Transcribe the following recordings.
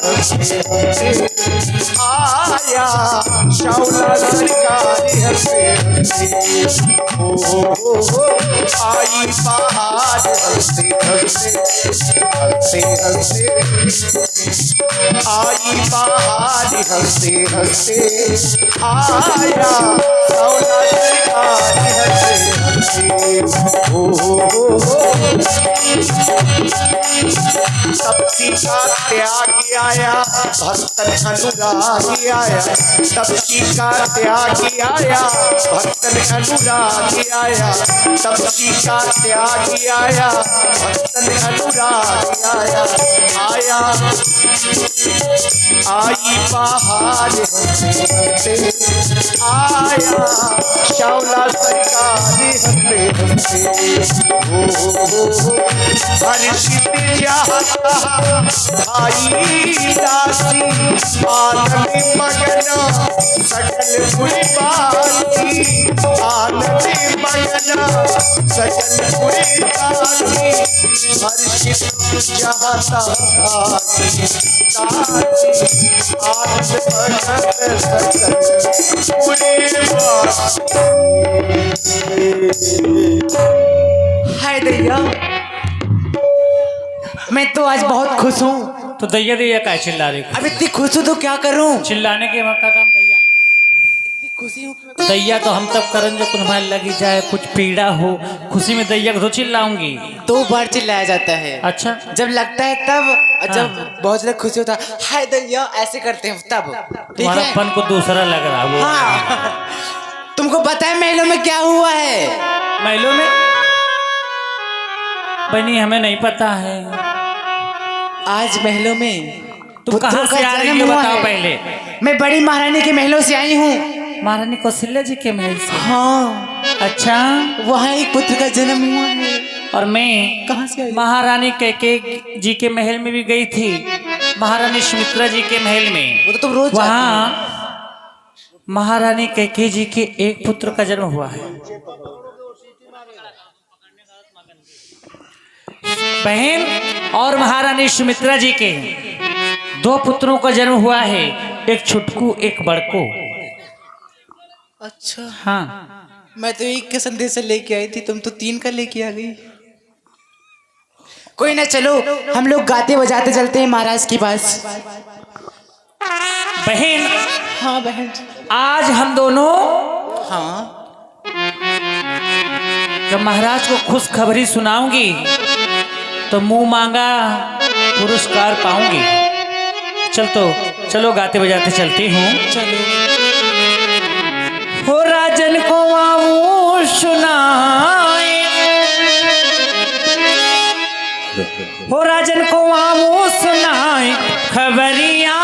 हंसते हंसते आया, शौला सरकारी हंसते हंसते आई बहार हंसते हंसते हंसते हंसते आई बहार हंसते हंसते आया, शौला सरकारी हंसते तपसी का त्यागी आया, भक्तन अनुरागी आया, तपसी का त्यागी आया, भक्तन अनुरागी आया, तपसी का त्यागी आया, भक्तन अनुरागी आया, आया आई बहार हंसते हंसते आया, शौला सरकारी हंसते हंसते हर्षित चाहता भाई दासी आनंद मगना सकल पुरवासी, आनंद मगना सकल पुरवासी, हर्षित चाहता भाई दासी आनंद मगन सकल पुरवासी। हाय दैया, मैं तो आज बहुत खुश हूँ। तो दैया दैया क्या चिल्ला रही? अब इतनी खुश हूँ तो क्या करूँ? चिल्लाने के वक्त का काम दैया। इतनी खुशी हूँ दैया तो हम तब करन जब तुम्हारे लगी जाए कुछ पीड़ा हो, खुशी में दैया को तो चिल्लाऊंगी। 2 बार चिल्लाया जाता है। अच्छा, जब लगता है तब, और जब हाँ। बहुत ज्यादा खुशी होता है हाय दैया ऐसे करते हैं तब। ठीक तुम्हारा है? पन को दूसरा लग रहा वो। हाँ। तुमको पता है महलों में क्या हुआ है? महलों में बनी हमें नहीं पता है। आज महलों में तुम कहाँ से आ रही हो बताओ पहले। मैं बड़ी महारानी के महलों से आई हूँ। महारानी कौशल्या जी के महल से? हाँ। अच्छा, वहाँ एक पुत्र का जन्म हुआ है। और मैं कहाँ से आई? महारानी कैकेयी जी के महल में भी गई थी, महारानी सुमित्रा जी के महल में। वो तो तुम रोज जाती हो। वहाँ महारानी कैकेयी जी के एक पुत्र का जन्म हुआ है। बहन और महारानी सुमित्रा जी के 2 पुत्रों का जन्म हुआ है, एक छुटकू एक बड़को। अच्छा, हाँ, मैं तो एक के संदेश लेके आई थी, तुम तो 3 का लेके आ गई। कोई ना, चलो हम लोग गाते बजाते चलते हैं महाराज के पास। बहन। हाँ बहन। आज हम दोनों हाँ, जब महाराज को खुशखबरी सुनाऊंगी तो मुंह मांगा पुरस्कार पाऊंगी। चलो गाते बजाते चलती हूँ। चलो। हो राजन को आऊं सुनाए, हो राजन को आऊं सुनाए खबरिया,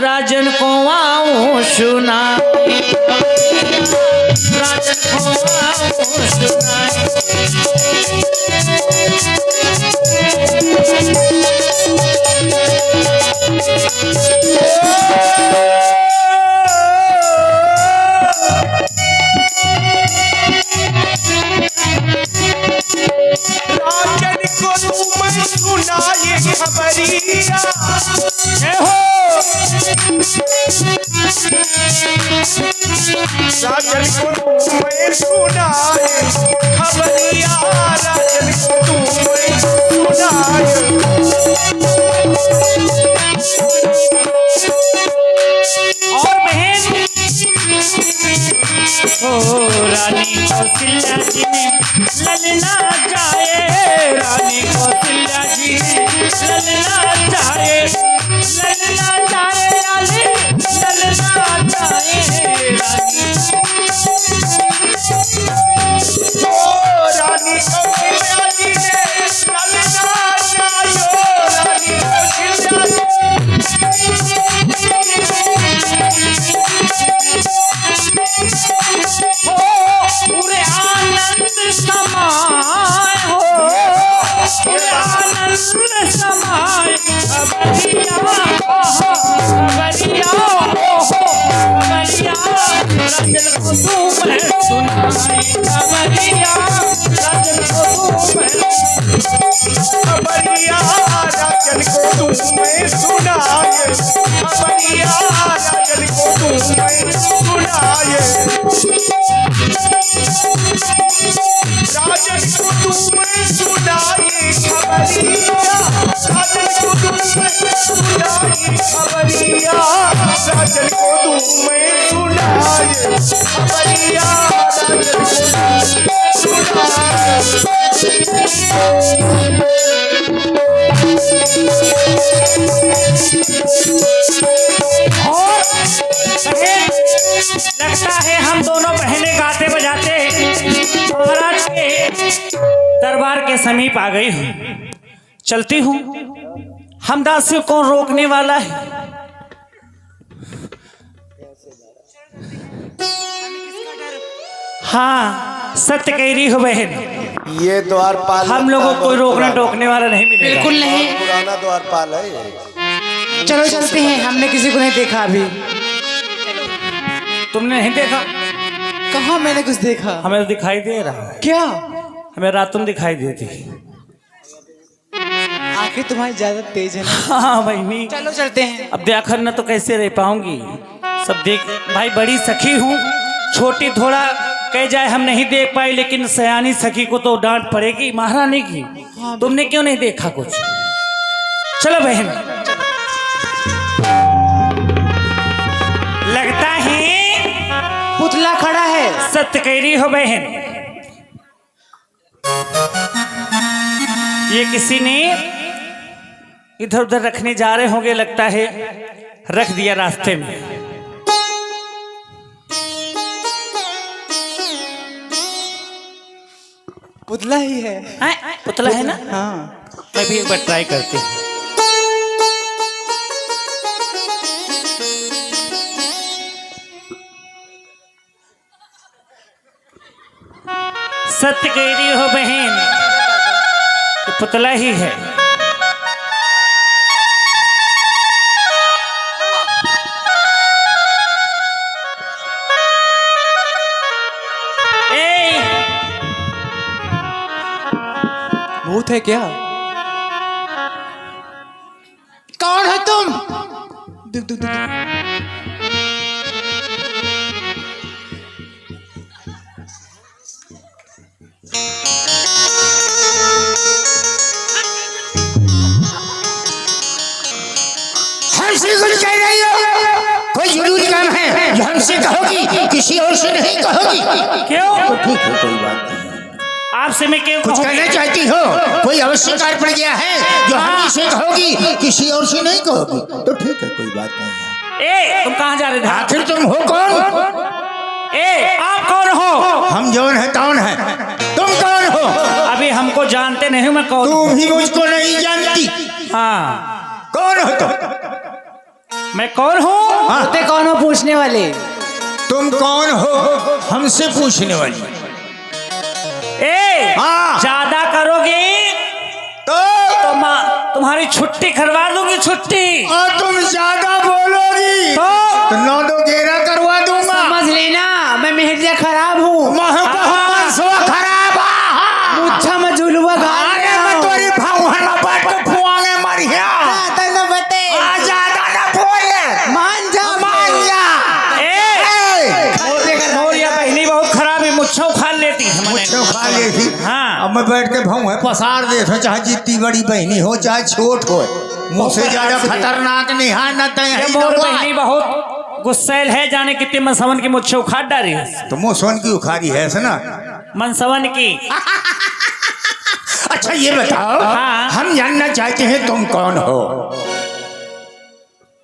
राजन को आऊं सुनाए, राजन को आऊं सुनाए। खबरिया राजन को तुम्हें सुनाए, खबरिया राजन को तुम्हें सुनाए। और बहन ओ रानी कौशल्या जी ने ललना जाए, रानी कौशल्या जी ने ललना जाए, ललना जाए रानी, ललना जाए रानी। ओ रानी कौशल्या जी ने ललना जाए, रानी कौशल्या पूरे आनंद समाय हो, पूरे आनंद समाय खबरिया, खबरिया, खबरिया राजन को तुम्हें सुनाई, खबरिया राजन को तुम्हें, खबरिया राजन को तुम्हें सुनाए। खबरिया राजन को तू मैं सुनाए राजन को तू मैं सुनाए खबरिया राजन को तू मैं सुनाए खबरिया राजन को तू मैं सुनाए खबरिया राजन को लगता है हम दोनों बहनें गाते बजाते महाराज के दरबार के समीप आ गई हूँ। चलती हूँ, हम दास को कौन रोकने वाला है। हाँ, सत्य कह रही हो बहन, ये द्वारपाल हम लोगों को कोई रोकने टोकने वाला नहीं मिलेगा। बिल्कुल नहीं। पुराना द्वारपाल है ये। चलो चलते हैं, हमने किसी को नहीं देखा अभी। तुमने नहीं देखा? कहाँ मैंने कुछ देखा? हमें तो दिखाई दे रहा है। क्या? हमें रात तुम दिखाई देती। आंखें तुम्हारी ज्यादा तेज है ना। हाँ बहनी, चलो चलते हैं। अब देखकर न तो कैसे रह पाऊंगी। सब देख भाई, बड़ी सखी हूँ, छोटी थोड़ा कह जाए हम नहीं देख पाई, लेकिन सयानी सखी को तो डांट पड़ेगी महारानी की। तुमने क्यों नहीं देखा कुछ? चलो बहन, लगता है पुतला खड़ा है। सत्य कह रही हो बहन, ये किसी ने इधर उधर रखने जा रहे होंगे, लगता है रख दिया रास्ते में। पुतला ही है। पुतला है ना? हाँ। मैं भी एक बार ट्राई करती हूँ। सत्य कह रही हो बहन, ये पुतला ही है। भूत है क्या? कौन है तुम? दुख दुख दुख। हमसे कुछ कह रही हो? कोई जरूरी काम है जो हमसे कहोगी, किसी और से नहीं कहोगी। क्यों? तो ठीक है, कोई बात नहीं। आपसे मैं क्यों कुछ कहना चाहती हो? कोई अवश्य कार्य पड़ गया है जो हम से कहोगी, किसी और से नहीं कहोगी। तो ठीक है, कोई बात नहीं है। तुम कहाँ जा रहे थे? आखिर तुम हो कौन? आप कौन हो? हम जौन है तौन है। तुम कौन हो? अभी हमको जानते नहीं, मैं कौन? तुम भी मुझको नहीं जानती। हाँ, कौन हो तुम? मैं कौन हूँ? होते कौन हो पूछने वाले? तुम कौन हो हमसे पूछने वाली? हाँ। ज्यादा करोगी तो तुम्हारी छुट्टी करवा दूंगी, छुट्टी। और तुम ज्यादा बोलोगी तो नौ दो घेरा करवा दूंगा। समझ लेना, मैं मेहरिया खराब हूँ। खराब मुच्छा में झुलवा अरे मैं तोरी भगवान में बैठ के फुआने मरिया। ज्यादा न बते। ज्यादा न बोले। मान जा मोरिया बहनी बहुत खराब है, मुच्छों खा लेती है। मुझे खा लेती। हाँ। अब मैं बैठ के भाऊ है पसार दे, चाहे जितनी बड़ी बहनी हो चाहे छोट हो, मुझसे ज्यादा खतरनाक नहीं है। न मोर बहनी बहुत गुस्सैल है, जाने कितने मनसवन की मुच्छे उखाड़ डाली है। तो मुसवन की उखाड़ी है ना? मनसवन की। अच्छा ये बताओ, हाँ। हम जानना चाहते हैं तुम कौन हो?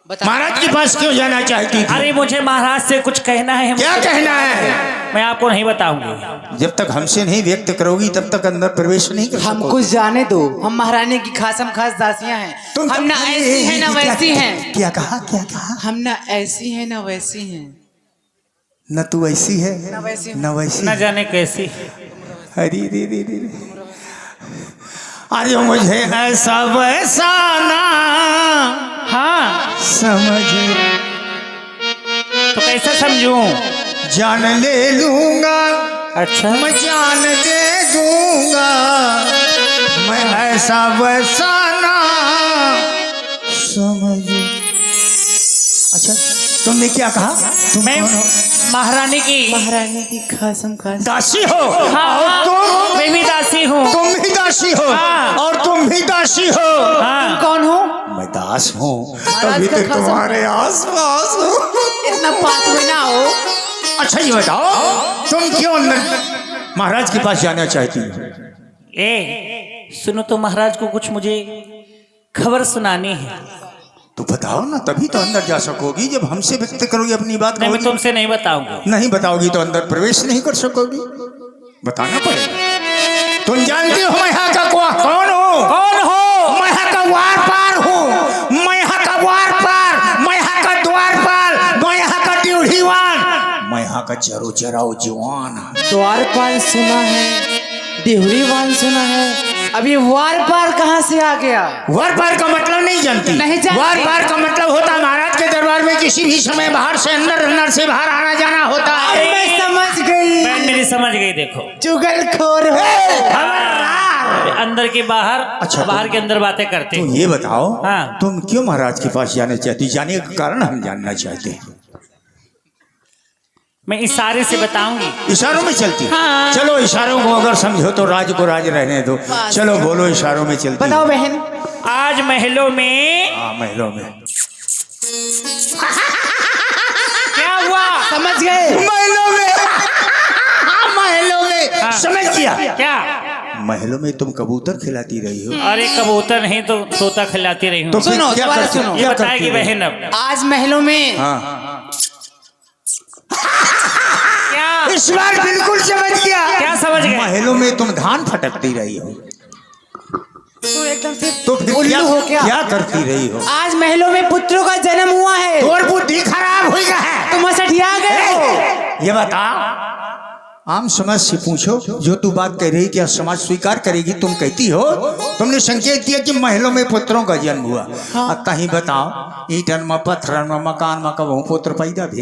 महाराज के पास क्यों जाना चाहती थी? अरे मुझे महाराज से कुछ कहना है। क्या कहना है? मैं आपको नहीं बताऊंगी। जब तक हमसे नहीं व्यक्त करोगी तब तक अंदर प्रवेश नहीं कर हम सकोगी। कुछ जाने दो, हम महारानी की खासम खास दासियां हैं। हम ना ऐसी हैं ना वैसी हैं। क्या कहा? क्या कहा? हम ना ऐसी हैं ना वैसी हैं। न तू ऐसी है न वैसी न वैसी। न जाने कैसी। अरे रे रे रे रे। अरे मुझे ऐसा वैसा ना हाँ, समझ, तो कैसे समझूं? जान ले लूंगा। अच्छा, मैं जान दे दूंगा। मैं ऐसा वैसा ना समझ। तुमने क्या कहा? तुम मैं कौन हो? महारानी की महारानी की खासम खास दासी हो? हाँ, और तुम? मैं भी दासी हूँ। तुम भी दासी हो? हाँ। और तुम भी दासी हो? हाँ, कौन हो? मैं दास हूँ, महाराज तभी का तो खासा- तुम्हारे आसपास हूँ। इतना पास में ना हो। अच्छा ये बताओ, तुम क्यों अंदर महाराज के पास जाना चाहती हो? ए सुनो तो महाराज को कुछ मुझे खबर सुनानी है। तो बताओ ना, तभी तो अंदर जा सकोगी। जब हमसे व्यक्त करोगी अपनी बात नहीं, मैं कहोगी। तुमसे नहीं बताऊंगा। नहीं बताओगी तो अंदर प्रवेश नहीं कर सकोगी, बताना पड़ेगा। तुम जानती हो मैं यहाँ का कौन हूँ? कौन हो? मैं यहाँ का वार पार हूँ। मैं यहाँ का वार पार, मैं यहाँ का द्वार पाल, मैं यहाँ का ड्यूढ़ीवान, मैं यहाँ का चरो चराओ जवान। द्वारपाल सुना है, डिहरीवान सुना है, अभी वार पार कहाँ से आ गया? वार पार का मतलब नहीं जानती? नहीं जानती। वार पार का मतलब होता है महाराज के दरबार में किसी भी समय बाहर से अंदर, अंदर से बाहर आना जाना होता है। मैं समझ गई, मैं मेरी समझ गई। देखो चुगलखोर हो। अंदर के बाहर, अच्छा, बाहर के अंदर बातें करते तुम हो। ये बताओ, हाँ। तुम क्यों महाराज के पास जाना चाहती? जाने का कारण हम जानना चाहते हैं। मैं इशारे से बताऊंगी। इशारों में चलती? हाँ। चलो इशारों को अगर समझो तो राज को राज रहने दो। चलो बोलो, इशारों में चलती। बताओ बहन। आज महलों में हाँ, महलों में। क्या हुआ? समझ गए? महलों में। महलों में। हाँ। समझ गया। क्या? महलों में तुम कबूतर खिलाती रही हो। अरे कबूतर नहीं तो तोता खिलाती रही हूँ। तो फिर सुनो, क्या दोबारा करती- सुनो। ये क्या बताएगी करती रही? बहन अब। आज महलों में हाँ, क्या? इस बार बिल्कुल समझ गया। क्या समझ गए? महलों में तुम धान फटकती रही हो। तो एकदम से तो फिर उल्लू हो क्या? क्या करती रही हो? आज महलों में पुत्रों का जन्म हुआ है। और बुद्धि खराब हुई है। तुम सठिया गए हो। ये बता, आम समाज से पूछो, जो तू बात कह रही, क्या समाज स्वीकार करेगी? तुम कहती हो, तुमने संकेत दिया कि महलों में पुत्रों का जन्म हुआ। हाँ। अब कहीं बताओ, ईटन में, पत्थरन में, मकान में कब पुत्र पैदा भी?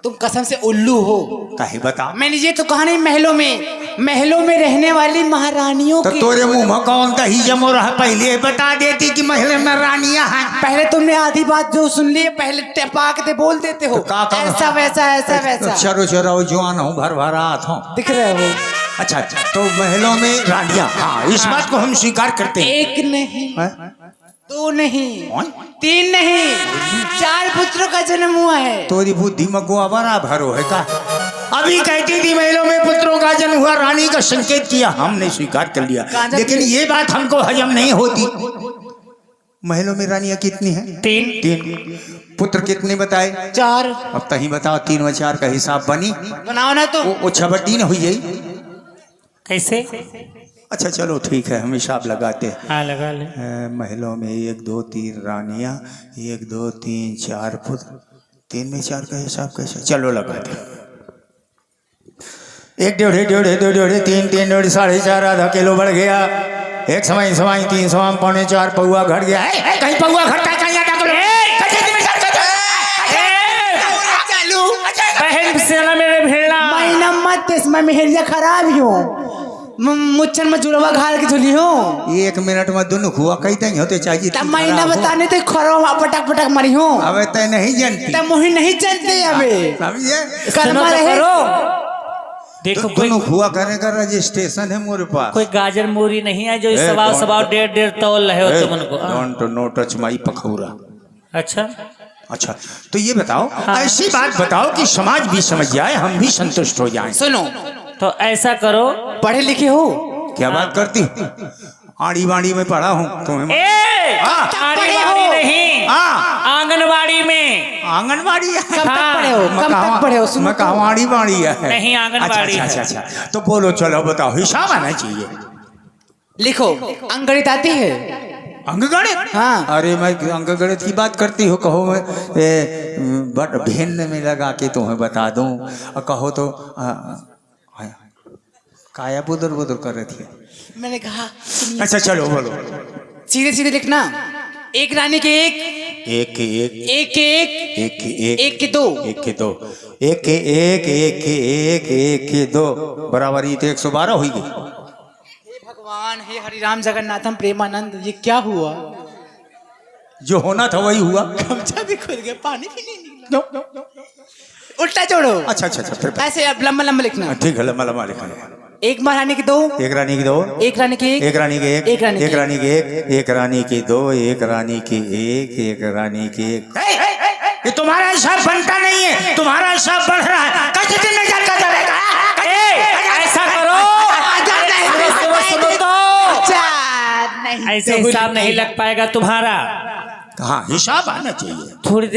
तुम कसम से उल्लू हो। कहीं बताओ। मैंने ये तो कहा नहीं, महलों में रहने वाली महारानियों तो की। तोरे मुंह में कौन दही जमो रहा? पहले बता देती कि महल में रानियां हैं। पहले तुमने आधी बात जो सुन ली है, पहले टपाक दे बोल देते हो। तो का ऐसा वैसा ऐसा वैसा चरो चरो जवान हूँ, भर भर रात हूँ। दिख रहे हो। अच्छा अच्छा, तो महलों में रानियां, हाँ, इस बात को हम स्वीकार करते हैं। एक नहीं, हैं? दो नहीं, कौन? 3 नहीं, 4 पुत्रों का जन्म हुआ है। तोरी बुद्धि में गोवा बड़ा भरो है का? अभी कहती थी महलों में पुत्रों का जन्म हुआ, रानी का संकेत किया, हमने स्वीकार कर लिया। काजल लेकिन ये बात हमको हजम नहीं होती। महलों में रानियां कितनी हैं? 3। 3। पुत्र कितने बताए? 4। अब तही बताओ, 3 और 4 का हिसाब बनी? बनाओ ना तुम। वो 6/3 हुई है। कैसे? अच्छा चलो ठीक है, हम हिसाब लगाते हैं। हाँ लगा ले। महलों में 1 2 3 रानियां, 1 2 3 4 पुत्र। 3 में 4 का हिसाब कैसे? चलो लगाते हैं। 1 1.5 1.5 2 1.5 3 3 1.5 4.5 आधा किलो बढ़ गया। 1 सवाई 3 सवा 4.25 पौवा घट गया। कहीं पौवा घटता है, कहीं आधा किलो। बहन से ना मेरे भेड़ना। महीना मत इसमें मेहरिया खराब ही हो। मुच्छन में जुड़वा घाल के झुली हो। 1 मिनट में दोनों हुआ कहीं तक होते चाहिए। तब महीना बताने तो खरो पटक पटक मरी हो। अब तय नहीं जानती। तब मोही नहीं चलते अबे। समझे? सुनो कर्मा तो रहे। करो। देखो तो कोई दोनों हुआ करने का रजिस्ट्रेशन है मेरे पास। कोई गाजर मूरी नहीं है जो ए, सवाल don't- सवाल 1.5 तौल रहे हो तुम उनको। हाँ। डोंट नो टच माई पखौरा। अच्छा अच्छा, तो ये बताओ, ऐसी बात बताओ कि समाज भी समझ जाए, हम भी संतुष्ट हो जाएं। सुनो, तो ऐसा करो। पढ़े लिखे हो? क्या बात करती? आड़ी बाड़ी में पढ़ा हूँ तुम्हें। आंगनबाड़ी नहीं, आंगनबाड़ी में। आंगनबाड़ी है? कब तक पढ़े हो? कब तक पढ़े हो? सुनो मैं कहा आड़ी बाड़ी है। नहीं, आंगनबाड़ी है। अच्छा अच्छा अच्छा, तो बोलो, चलो बताओ, हिसाब आना चाहिए। लिखो। अंगणित आती है? अंकगणित? हाँ। अरे मैं अंकगणित की बात करती हो, कहो मैं बट भिन्न में लगा के तुम्हें बता दूं, और कहो तो काया बुदर बुदर कर रही थी। मैंने कहा अच्छा चलो बोलो। सीधे सीधे लिखना। एक रानी के एक, एक के एक, एक के एक, एक के एक, एक के दो, एक के दो, एक के एक, एक के एक, एक के दो बराबरी तो 112 हुई गई। हे भगवान, हे हरिराम जगन्नाथम प्रेमानंद, ये क्या हुआ? जो होना था वही हुआ। गमछा भी खुल गया, पानी भी नहीं निकला। उल्टा जोड़ो। अच्छा अच्छा अच्छा फिर ऐसे अब लंबा लंबा लिखना। ठीक है लंबा लंबा लिखना। एक महारानी की 2, एक रानी की 2, एक रानी की 1, एक रानी की 1, एक रानी की एक रानी की 1, एक रानी की 2, एक रानी की 1, एक रानी की 1। ये तुम्हारा हिसाब बनता नहीं है, तुम्हारा हिसाब बढ़ रहा है। कैसे दिन में जाता जाएगा? ऐसा करो, सुनो तो, अच्छा नहीं ऐसे हिसाब नहीं लग पाएगा तुम्हारा। कहाँ हिसाब आना चाहिए। थोड़ी